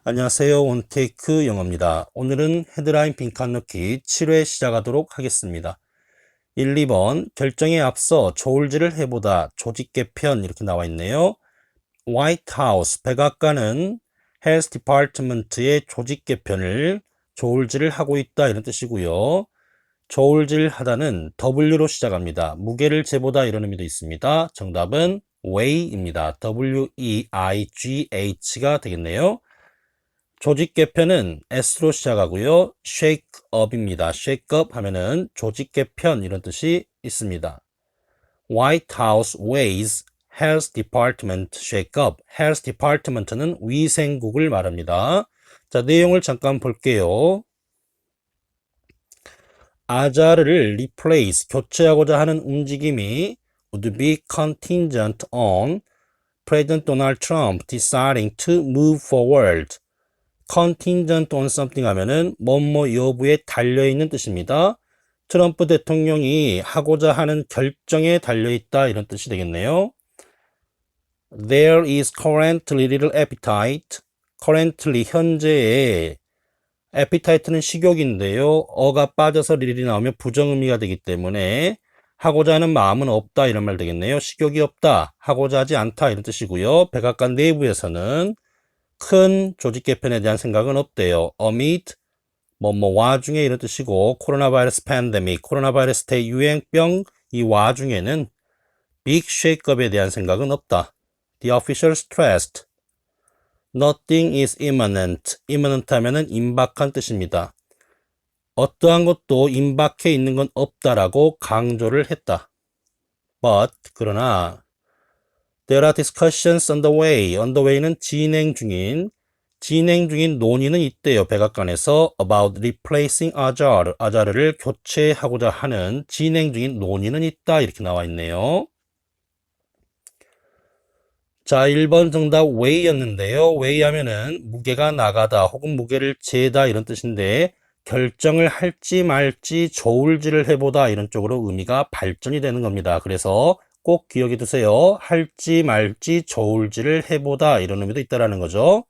안녕하세요. 원테이크 영어입니다. 오늘은 헤드라인 빈칸 넣기 7회 시작하도록 하겠습니다. 1, 2번 결정에 앞서 조울질을 해보다 조직 개편 이렇게 나와 있네요. 화이트 하우스 백악관은 헬스 디파트먼트의 조직 개편을 조울질을 하고 있다 이런 뜻이고요. 조울질 하다는 W로 시작합니다. 무게를 재보다 이런 의미도 있습니다. 정답은 weigh입니다. W-E-I-G-H가 되겠네요. 조직 개편은 S로 시작하고요. shake up입니다. shake up 하면은 조직 개편 이런 뜻이 있습니다. White House weighs Health Department shake up. Health Department는 위생국을 말합니다. 자, 내용을 잠깐 볼게요. 아자르를 replace, 교체하고자 하는 움직임이 would be contingent on President Donald Trump deciding to move forward. contingent on something 하면은 뭐뭐 여부에 달려있는 뜻입니다. 트럼프 대통령이 하고자 하는 결정에 달려있다 이런 뜻이 되겠네요. There is currently little appetite. currently 현재의 appetite는 식욕인데요. 어가 빠져서 little이 나오면 부정의미가 되기 때문에 하고자 하는 마음은 없다 이런 말 되겠네요. 식욕이 없다, 하고자 하지 않다 이런 뜻이고요. 백악관 내부에서는 큰 조직 개편에 대한 생각은 없대요. amid 와중에 이런 뜻이고 코로나 바이러스 팬데믹, 코로나 바이러스 대유행병 이 와중에는 big shakeup에 대한 생각은 없다. The official stressed nothing is imminent. imminent 하면은 임박한 뜻입니다. 어떠한 것도 임박해 있는 건 없다라고 강조를 했다. But 그러나 There are discussions on the way. on the way는 진행 중인 논의는 있대요. 백악관에서 about replacing 아자르를 교체하고자 하는 진행 중인 논의는 있다. 이렇게 나와 있네요. 자, 1번 정답 weigh였는데요. weigh 하면은 무게가 나가다 혹은 무게를 재다 이런 뜻인데 결정을 할지 말지 조울질을 해보다 이런 쪽으로 의미가 발전이 되는 겁니다. 그래서 꼭 기억해 두세요. 할지 말지 조울질을 해보다 이런 의미도 있다라는 거죠.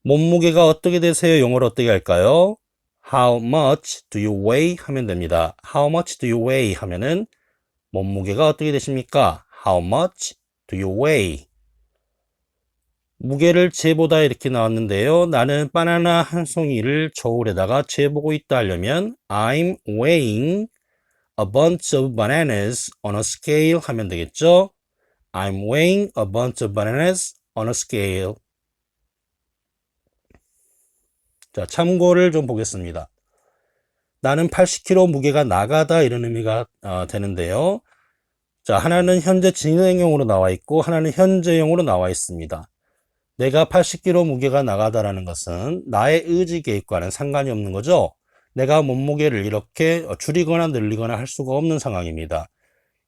몸무게가 어떻게 되세요? 영어로 어떻게 할까요? How much do you weigh? 하면 됩니다. How much do you weigh? 하면은 몸무게가 어떻게 되십니까? How much do you weigh? 무게를 재보다 이렇게 나왔는데요. 나는 바나나 한 송이를 저울에다가 재보고 있다 하려면 I'm weighing a bunch of bananas on a scale 하면 되겠죠? I'm weighing a bunch of bananas on a scale. 자, 참고를 좀 보겠습니다. 나는 80kg 무게가 나가다 이런 의미가 되는데요. 자, 하나는 현재 진행형으로 나와 있고 하나는 현재형으로 나와 있습니다. 내가 80kg 무게가 나가다라는 것은 나의 의지 개입과는 상관이 없는 거죠. 내가 몸무게를 이렇게 줄이거나 늘리거나 할 수가 없는 상황입니다.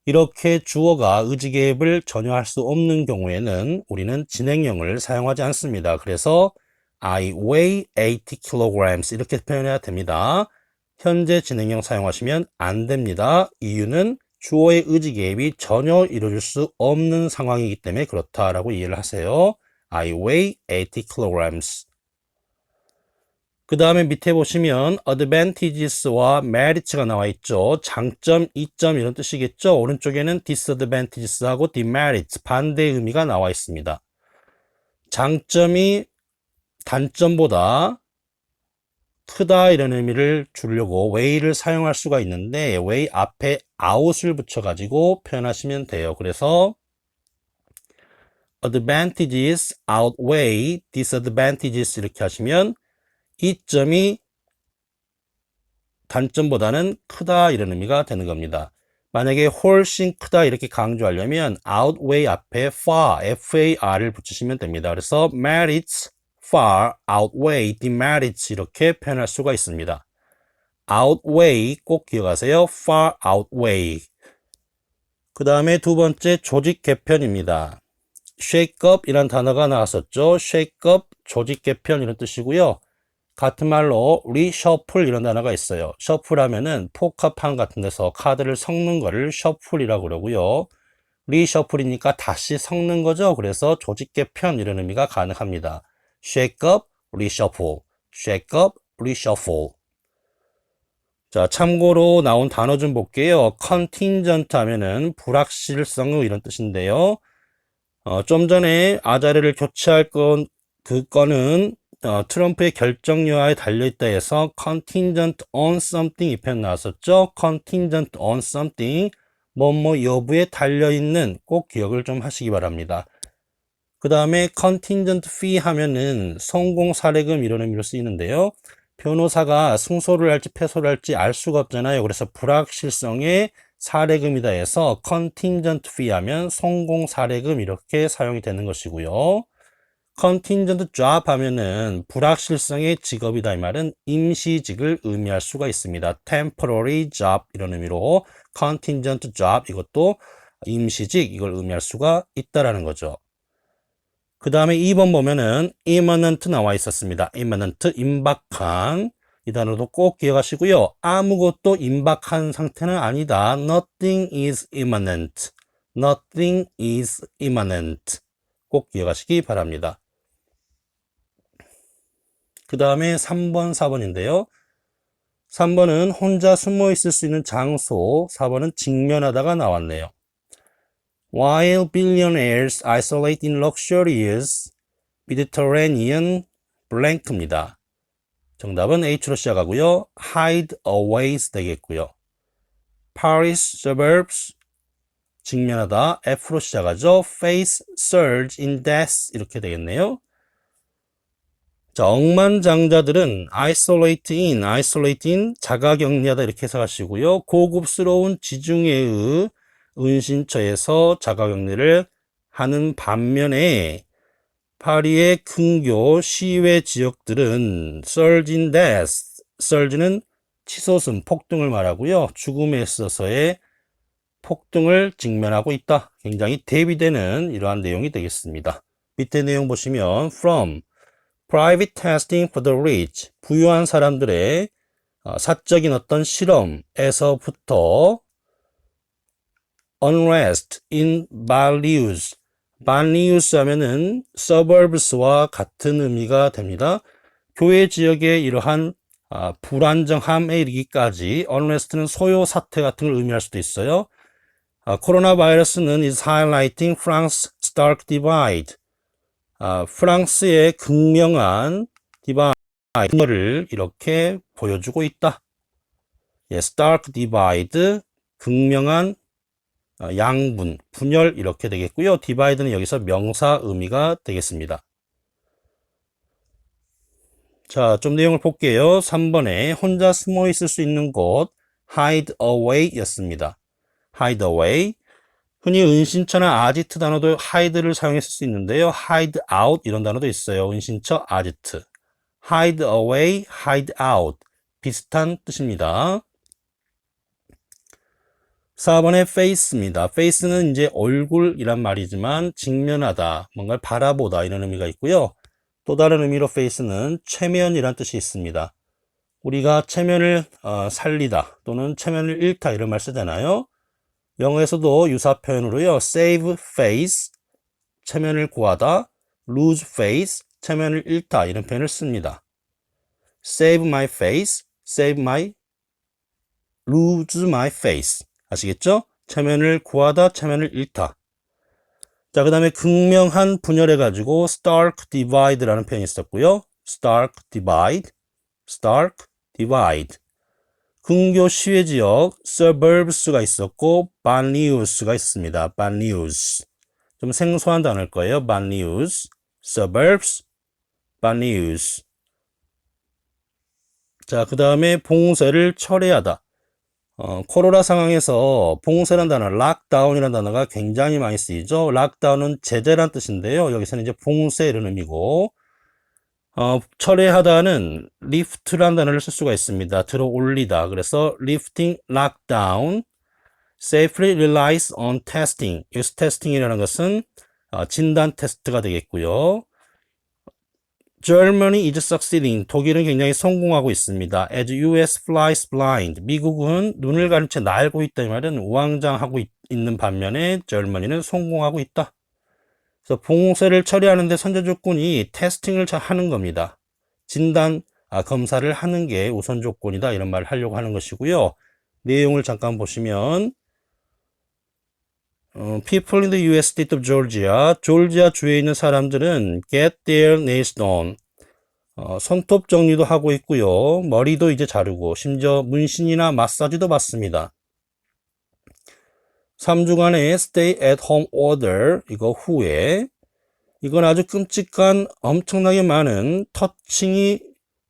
이렇게 주어가 의지 개입을 전혀 할 수 없는 경우에는 우리는 진행형을 사용하지 않습니다. 그래서 I weigh 80kg 이렇게 표현해야 됩니다. 현재 진행형 사용하시면 안 됩니다. 이유는 주어의 의지 개입이 전혀 이루어질 수 없는 상황이기 때문에 그렇다라고 이해를 하세요. I weigh 80kg. 그 다음에 밑에 보시면 advantages와 merits가 나와 있죠. 장점, 이점 이런 뜻이겠죠. 오른쪽에는 disadvantages하고 demerits 반대의 의미가 나와 있습니다. 장점이 단점보다 크다 이런 의미를 주려고 weigh를 사용할 수가 있는데 weigh 앞에 out을 붙여가지고 표현하시면 돼요. 그래서 advantages outweigh disadvantages 이렇게 하시면 이점이 단점보다는 크다 이런 의미가 되는 겁니다. 만약에 훨씬 크다 이렇게 강조하려면 outweigh 앞에 far, far를 붙이시면 됩니다. 그래서 merits far outweigh demerits 이렇게 표현할 수가 있습니다. outweigh 꼭 기억하세요. far outweigh. 그 다음에 두 번째 조직 개편입니다. shake up 이란 단어가 나왔었죠. shake up 조직 개편 이런 뜻이고요. 같은 말로 reshuffle 이런 단어가 있어요. shuffle 하면은 포커판 같은 데서 카드를 섞는 거를 shuffle이라고 그러고요. reshuffle이니까 다시 섞는 거죠. 그래서 조직 개편 이런 의미가 가능합니다. shake up, reshuffle, shake up, reshuffle. 자, 참고로 나온 단어 좀 볼게요. contingent 하면은 불확실성 이런 뜻인데요. 좀 전에 아자리를 교체할 그 건은 트럼프의 결정 여하에 달려있다 해서 contingent on something 이 표현 나왔었죠. contingent on something 뭐뭐 여부에 달려있는 꼭 기억을 좀 하시기 바랍니다. 그 다음에 contingent fee 하면은 성공 사례금 이런 의미로 쓰이는데요. 변호사가 승소를 할지 패소를 할지 알 수가 없잖아요. 그래서 불확실성의 사례금이다 해서 contingent fee 하면 성공 사례금 이렇게 사용이 되는 것이고요. contingent job 하면은 불확실성의 직업이다 이 말은 임시직을 의미할 수가 있습니다. temporary job 이런 의미로 contingent job 이것도 임시직 이걸 의미할 수가 있다라는 거죠. 그 다음에 2번 보면은 imminent 나와 있었습니다. imminent, 임박한. 이 단어도 꼭 기억하시고요. 아무것도 임박한 상태는 아니다. Nothing is imminent. Nothing is imminent. 꼭 기억하시기 바랍니다. 그 다음에 3번, 4번인데요. 3번은 혼자 숨어 있을 수 있는 장소, 4번은 직면하다가 나왔네요. While billionaires isolate in luxurious Mediterranean blank입니다. 정답은 H로 시작하고요. hide aways 되겠고요. Paris suburbs 직면하다 F로 시작하죠. face surge in deaths 이렇게 되겠네요. 자, 억만장자들은 isolate in 자가격리하다 이렇게 해석하시고요. 고급스러운 지중해의 은신처에서 자가격리를 하는 반면에 파리의 근교 시외 지역들은 surge in death, surge는 치솟음, 폭등을 말하고요. 죽음에 있어서의 폭등을 직면하고 있다. 굉장히 대비되는 이러한 내용이 되겠습니다. 밑에 내용 보시면 from private testing for the rich, 부유한 사람들의 사적인 어떤 실험에서부터 unrest in banlieues, banlieues 하면은 suburbs와 같은 의미가 됩니다. 교외 지역의 이러한 불안정함에 이르기까지 unrest는 소요 사태 같은 걸 의미할 수도 있어요. 코로나 바이러스는 is highlighting France's stark divide. 프랑스의 극명한 디바이드를 이렇게 보여주고 있다. 예, stark divide, 극명한 양분, 분열 이렇게 되겠고요. 디바이드는 여기서 명사 의미가 되겠습니다. 자, 좀 내용을 볼게요. 3번에 혼자 숨어 있을 수 있는 곳 hide away 였습니다. hide away. 흔히 은신처나 아지트 단어도 hide를 사용했을 수 있는데요. hide out 이런 단어도 있어요. 은신처, 아지트. hide away, hide out. 비슷한 뜻입니다. 4번에 face입니다. face는 이제 얼굴이란 말이지만 직면하다, 뭔가를 바라보다 이런 의미가 있고요. 또 다른 의미로 face는 체면이란 뜻이 있습니다. 우리가 체면을 살리다 또는 체면을 잃다 이런 말 쓰잖아요. 영어에서도 유사 표현으로요. save face, 체면을 구하다, lose face, 체면을 잃다 이런 표현을 씁니다. save my face, lose my face. 아시겠죠? 체면을 구하다, 체면을 잃다. 자, 그 다음에 극명한 분열해가지고 stark divide라는 표현이 있었고요. stark divide. 근교 시외 지역 suburbs가 있었고 banlieues가 있습니다. banlieues. 좀 생소한 단어일 거예요. banlieues, suburbs, banlieues. 자, 그 다음에 봉쇄를 철회하다. 코로나 상황에서 봉쇄라는 단어, 락다운이라는 단어가 굉장히 많이 쓰이죠. 락다운은 제재란 뜻인데요. 여기서는 이제 봉쇄 이런 의미고, 철회하다는 lift라는 단어를 쓸 수가 있습니다. 들어 올리다. 그래서 lifting, lockdown, safely relies on testing. 여기서 testing이라는 것은 진단 테스트가 되겠고요. Germany is succeeding. 독일은 굉장히 성공하고 있습니다. As US flies blind. 미국은 눈을 가린 채 날고 있다. 이 말은 우왕좌왕하고 있는 반면에 Germany는 성공하고 있다. 그래서 봉쇄를 처리하는데 선제 조건이 테스팅을 하는 겁니다. 검사를 하는 게 우선 조건이다 이런 말을 하려고 하는 것이고요. 내용을 잠깐 보시면 People in the U.S. state of Georgia, 조지아 주에 있는 사람들은 get their nails done. 손톱 정리도 하고 있고요. 머리도 이제 자르고 심지어 문신이나 마사지도 받습니다. 3주간의 stay at home order 이거 후에 이건 아주 끔찍한 엄청나게 많은 터칭이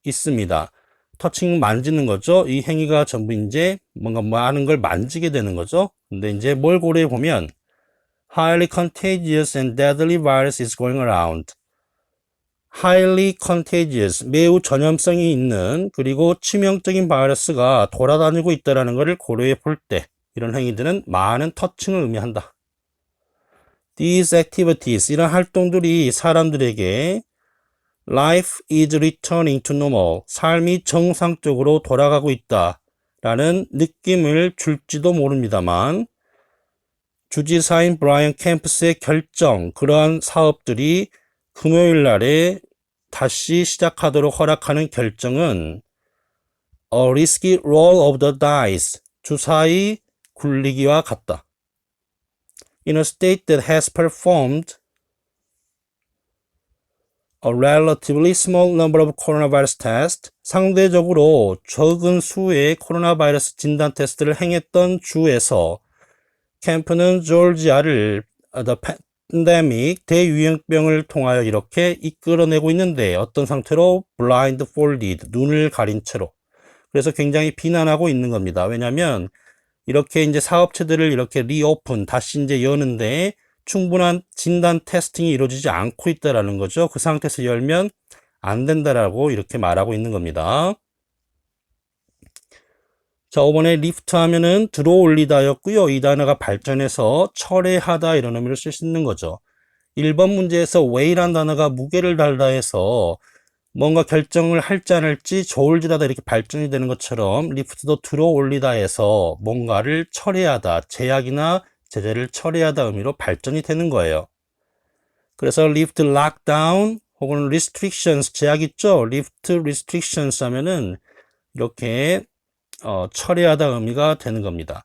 있습니다. 터칭 만지는 거죠. 이 행위가 전부 이제 뭔가 많은 걸 만지게 되는 거죠. 근데 이제 뭘 고려해 보면 highly contagious and deadly virus is going around. highly contagious, 매우 전염성이 있는 그리고 치명적인 바이러스가 돌아다니고 있다는 것을 고려해 볼 때 이런 행위들은 많은 터칭을 의미한다. These activities, 이런 활동들이 사람들에게 life is returning to normal, 삶이 정상적으로 돌아가고 있다라는 느낌을 줄지도 모릅니다만 주지사인 브라이언 캠퍼스의 결정, 그러한 사업들이 금요일 날에 다시 시작하도록 허락하는 결정은 a risky roll of the dice, 주사위 굴리기와 같다. In a state that has performed a relatively small number of coronavirus tests, 상대적으로 적은 수의 코로나 바이러스 진단 테스트를 행했던 주에서 캠프는 조지아를 the pandemic, 대유행병을 통하여 이렇게 이끌어내고 있는데 어떤 상태로 blindfolded, 눈을 가린 채로. 그래서 굉장히 비난하고 있는 겁니다. 왜냐하면 이렇게 이제 사업체들을 이렇게 리오픈, 다시 이제 여는데 충분한 진단 테스팅이 이루어지지 않고 있다라는 거죠. 그 상태에서 열면 안 된다라고 이렇게 말하고 있는 겁니다. 자, 5번에 리프트 하면은 들어 올리다였고요. 이 단어가 발전해서 철회하다 이런 의미를 쓸 수 있는 거죠. 1번 문제에서 weight란 단어가 무게를 달다 해서 뭔가 결정을 할지 안 할지 저울질하다 이렇게 발전이 되는 것처럼 리프트도 들어 올리다 해서 뭔가를 처리하다, 제약이나 제재를 처리하다 의미로 발전이 되는 거예요. 그래서 lift, lockdown 혹은 restrictions, 제약 있죠? lift restrictions 하면은 이렇게 처리하다 의미가 되는 겁니다.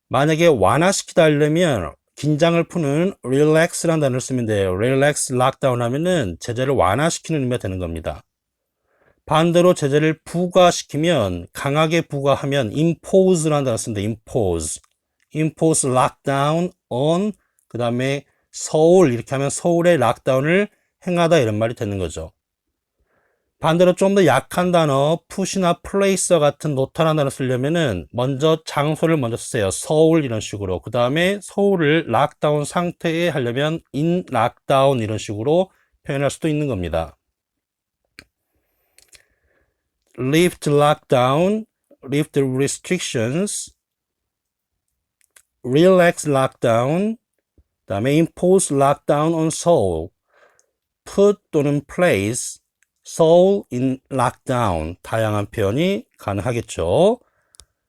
만약에 완화시키다 하려면 긴장을 푸는 relax라는 단어를 쓰면 돼요. relax, lockdown 하면은 제재를 완화시키는 의미가 되는 겁니다. 반대로 제재를 부과시키면, 강하게 부과하면 impose라는 단어를 씁니다. impose, impose lockdown on, 그 다음에 서울, 이렇게 하면 서울의 락다운을 행하다 이런 말이 되는 거죠. 반대로 좀 더 약한 단어, 푸시나 플레이서 같은 노타라는 단어 쓰려면은 먼저 장소를 먼저 쓰세요. 서울 이런 식으로. 그 다음에 서울을 락다운 상태에 하려면 in 락다운 이런 식으로 표현할 수도 있는 겁니다. lift lockdown, lift restrictions, relax lockdown, 그 다음에 impose lockdown on Seoul, put 또는 place Seoul in lockdown, 다양한 표현이 가능하겠죠.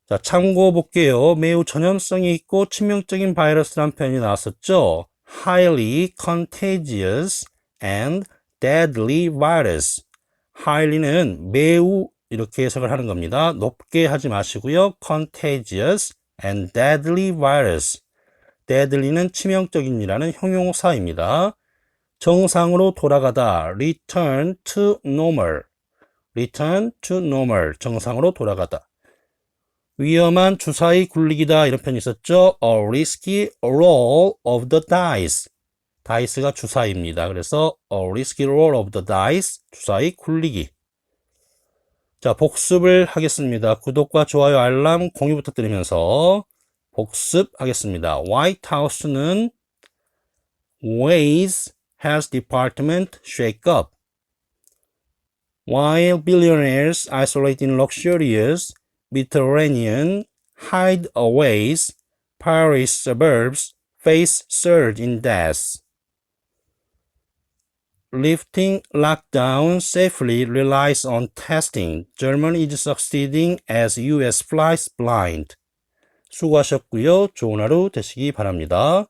자, 참고 볼게요. 매우 전염성이 있고 치명적인 바이러스라는 표현이 나왔었죠. highly contagious and deadly virus. highly는 매우 이렇게 해석을 하는 겁니다. 높게 하지 마시고요. contagious and deadly virus. deadly는 치명적인이라는 형용사입니다. 정상으로 돌아가다, return to normal, return to normal, 정상으로 돌아가다. 위험한 주사위 굴리기다 이런 표현이 있었죠. A risky roll of the dice, 다이스가 주사위입니다. 그래서 a risky roll of the dice, 주사위 굴리기. 자, 복습을 하겠습니다. 구독과 좋아요, 알람, 공유 부탁드리면서 복습하겠습니다. White House는 Ways Health Department shake up. While billionaires isolate in luxurious Mediterranean hideaways, Paris suburbs face surge in deaths. Lifting lockdown safely relies on testing. Germany is succeeding as US flies blind. 수고하셨고요. 좋은 하루 되시기 바랍니다.